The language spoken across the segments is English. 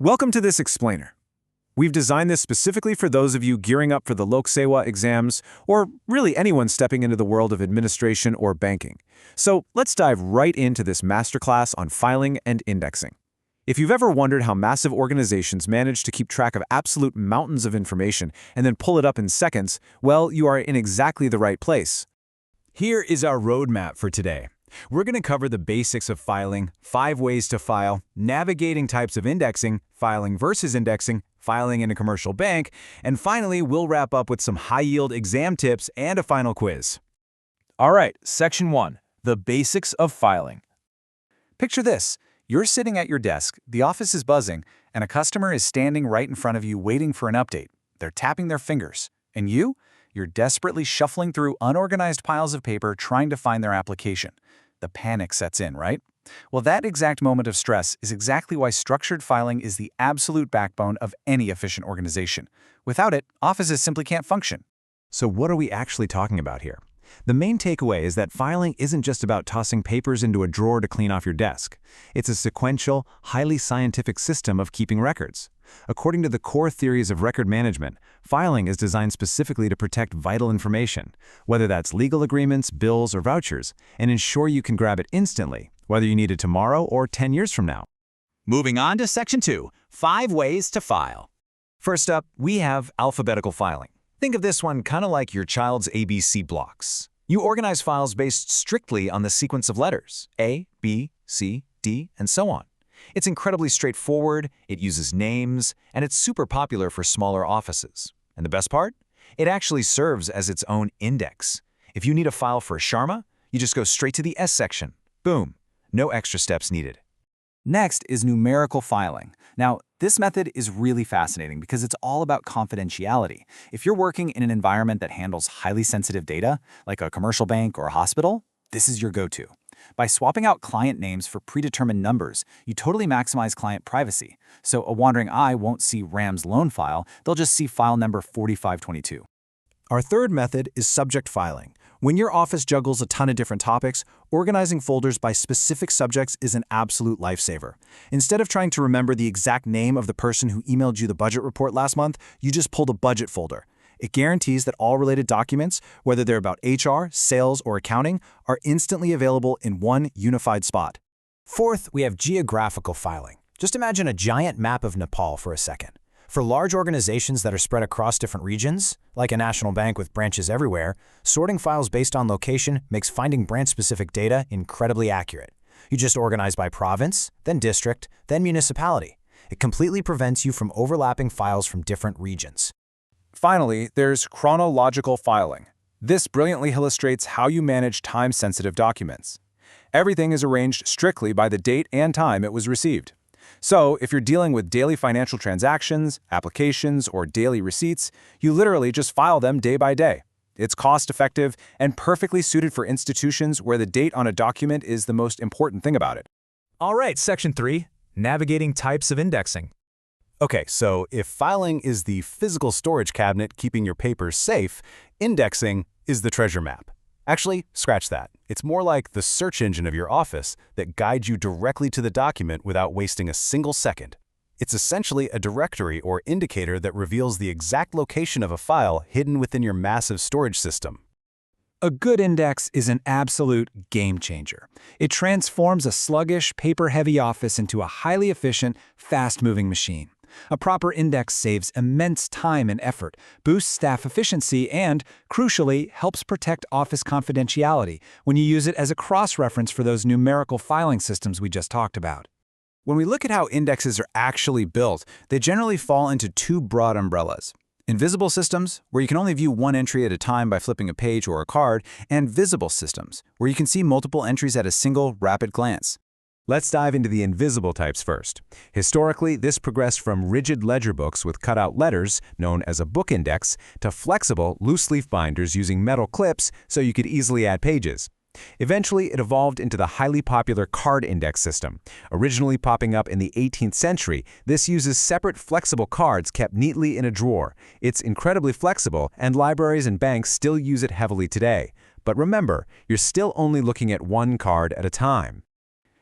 Welcome to this explainer. We've designed this specifically for those of you gearing up for the Loksewa exams, or really anyone stepping into the world of administration or banking. So let's dive right into this masterclass on filing and indexing. If you've ever wondered how massive organizations manage to keep track of absolute mountains of information and then pull it up in seconds, well, you are in exactly the right place. Here is our roadmap for today. We're going to cover the basics of filing, 5 ways to file, navigating types of indexing, filing versus indexing, filing in a commercial bank, and finally, we'll wrap up with some high-yield exam tips and a final quiz. All right, Section 1, the basics of filing. Picture this. You're sitting at your desk, the office is buzzing, and a customer is standing right in front of you waiting for an update. They're tapping their fingers. And you're desperately shuffling through unorganized piles of paper trying to find their application. The panic sets in, right? Well, that exact moment of stress is exactly why structured filing is the absolute backbone of any efficient organization. Without it, offices simply can't function. So what are we actually talking about here? The main takeaway is that filing isn't just about tossing papers into a drawer to clean off your desk. It's a sequential, highly scientific system of keeping records. According to the core theories of record management, filing is designed specifically to protect vital information, whether that's legal agreements, bills, or vouchers, and ensure you can grab it instantly, whether you need it tomorrow or 10 years from now. Moving on to Section 2, 5 ways to file. First up, we have alphabetical filing. Think of this one kind of like your child's ABC blocks. You organize files based strictly on the sequence of letters, A, B, C, D, and so on. It's incredibly straightforward, it uses names, and it's super popular for smaller offices. And the best part? It actually serves as its own index. If you need a file for Sharma, you just go straight to the S section. Boom. No extra steps needed. Next is numerical filing. Now, this method is really fascinating because it's all about confidentiality. If you're working in an environment that handles highly sensitive data, like a commercial bank or a hospital, this is your go-to. By swapping out client names for predetermined numbers, you totally maximize client privacy. So a wandering eye won't see Ram's loan file, they'll just see file number 4522. Our third method is subject filing. When your office juggles a ton of different topics, organizing folders by specific subjects is an absolute lifesaver. Instead of trying to remember the exact name of the person who emailed you the budget report last month, you just pulled a budget folder. It guarantees that all related documents, whether they're about HR, sales, or accounting, are instantly available in one unified spot. Fourth, we have geographical filing. Just imagine a giant map of Nepal for a second. For large organizations that are spread across different regions, like a national bank with branches everywhere, sorting files based on location makes finding branch-specific data incredibly accurate. You just organize by province, then district, then municipality. It completely prevents you from overlapping files from different regions. Finally, there's chronological filing. This brilliantly illustrates how you manage time-sensitive documents. Everything is arranged strictly by the date and time it was received. So, if you're dealing with daily financial transactions, applications, or daily receipts, you literally just file them day by day. It's cost-effective and perfectly suited for institutions where the date on a document is the most important thing about it. All right, Section 3, navigating types of indexing. Okay, so if filing is the physical storage cabinet keeping your papers safe, indexing is the treasure map. Actually, scratch that. It's more like the search engine of your office that guides you directly to the document without wasting a single second. It's essentially a directory or indicator that reveals the exact location of a file hidden within your massive storage system. A good index is an absolute game changer. It transforms a sluggish, paper-heavy office into a highly efficient, fast-moving machine. A proper index saves immense time and effort, boosts staff efficiency, and, crucially, helps protect office confidentiality when you use it as a cross-reference for those numerical filing systems we just talked about. When we look at how indexes are actually built, they generally fall into 2 broad umbrellas. Invisible systems, where you can only view one entry at a time by flipping a page or a card, and visible systems, where you can see multiple entries at a single, rapid glance. Let's dive into the invisible types first. Historically, this progressed from rigid ledger books with cutout letters, known as a book index, to flexible, loose-leaf binders using metal clips so you could easily add pages. Eventually, it evolved into the highly popular card index system. Originally popping up in the 18th century, this uses separate flexible cards kept neatly in a drawer. It's incredibly flexible, and libraries and banks still use it heavily today. But remember, you're still only looking at one card at a time.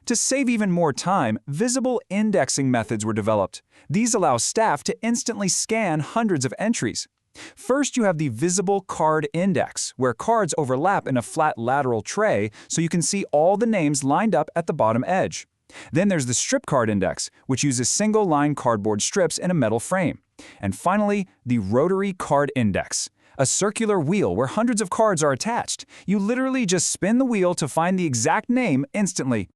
To save even more time, visible indexing methods were developed. These allow staff to instantly scan hundreds of entries. First, you have the visible card index, where cards overlap in a flat lateral tray so you can see all the names lined up at the bottom edge. Then there's the strip card index, which uses single-line cardboard strips in a metal frame. And finally, the rotary card index, a circular wheel where hundreds of cards are attached. You literally just spin the wheel to find the exact name instantly.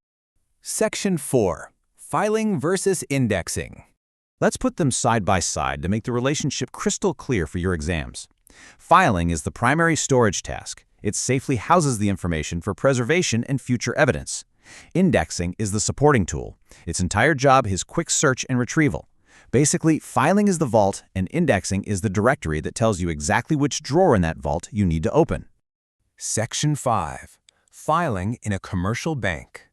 Section 4. Filing versus indexing. Let's put them side by side to make the relationship crystal clear for your exams. Filing is the primary storage task. It safely houses the information for preservation and future evidence. Indexing is the supporting tool. Its entire job is quick search and retrieval. Basically, filing is the vault and indexing is the directory that tells you exactly which drawer in that vault you need to open. Section 5. Filing in a commercial bank.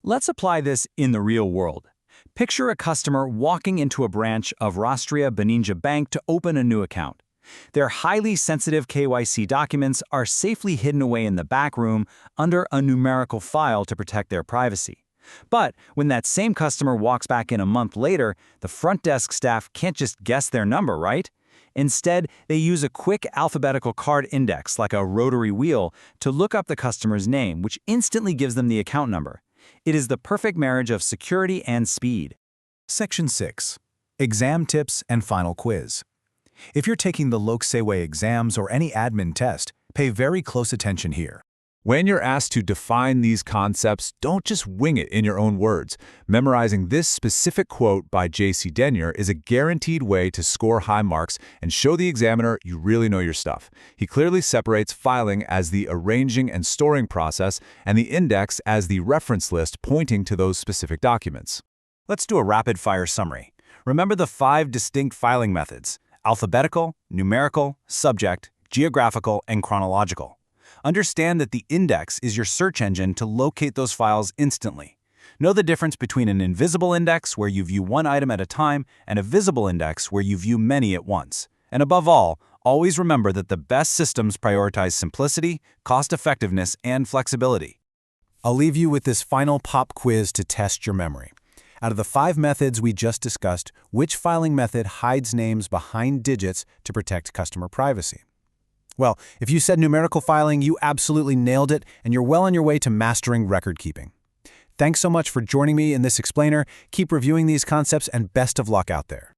Let's apply this in the real world. Picture a customer walking into a branch of Rashtriya Banija Bank to open a new account. Their highly sensitive KYC documents are safely hidden away in the back room under a numerical file to protect their privacy. But when that same customer walks back in a month later, the front desk staff can't just guess their number, right? Instead, they use a quick alphabetical card index, like a rotary wheel, to look up the customer's name, which instantly gives them the account number. It is the perfect marriage of security and speed. Section 6. Exam tips and final quiz. If you're taking the Loksewa exams or any admin test, pay very close attention here. When you're asked to define these concepts, don't just wing it in your own words. Memorizing this specific quote by J.C. Denyer is a guaranteed way to score high marks and show the examiner you really know your stuff. He clearly separates filing as the arranging and storing process and the index as the reference list pointing to those specific documents. Let's do a rapid-fire summary. Remember the 5 distinct filing methods: alphabetical, numerical, subject, geographical, and chronological. Understand that the index is your search engine to locate those files instantly. Know the difference between an invisible index, where you view one item at a time, and a visible index, where you view many at once. And above all, always remember that the best systems prioritize simplicity, cost-effectiveness, and flexibility. I'll leave you with this final pop quiz to test your memory. Out of the 5 methods we just discussed, which filing method hides names behind digits to protect customer privacy? Well, if you said numerical filing, you absolutely nailed it, and you're well on your way to mastering record keeping. Thanks so much for joining me in this explainer. Keep reviewing these concepts, and best of luck out there.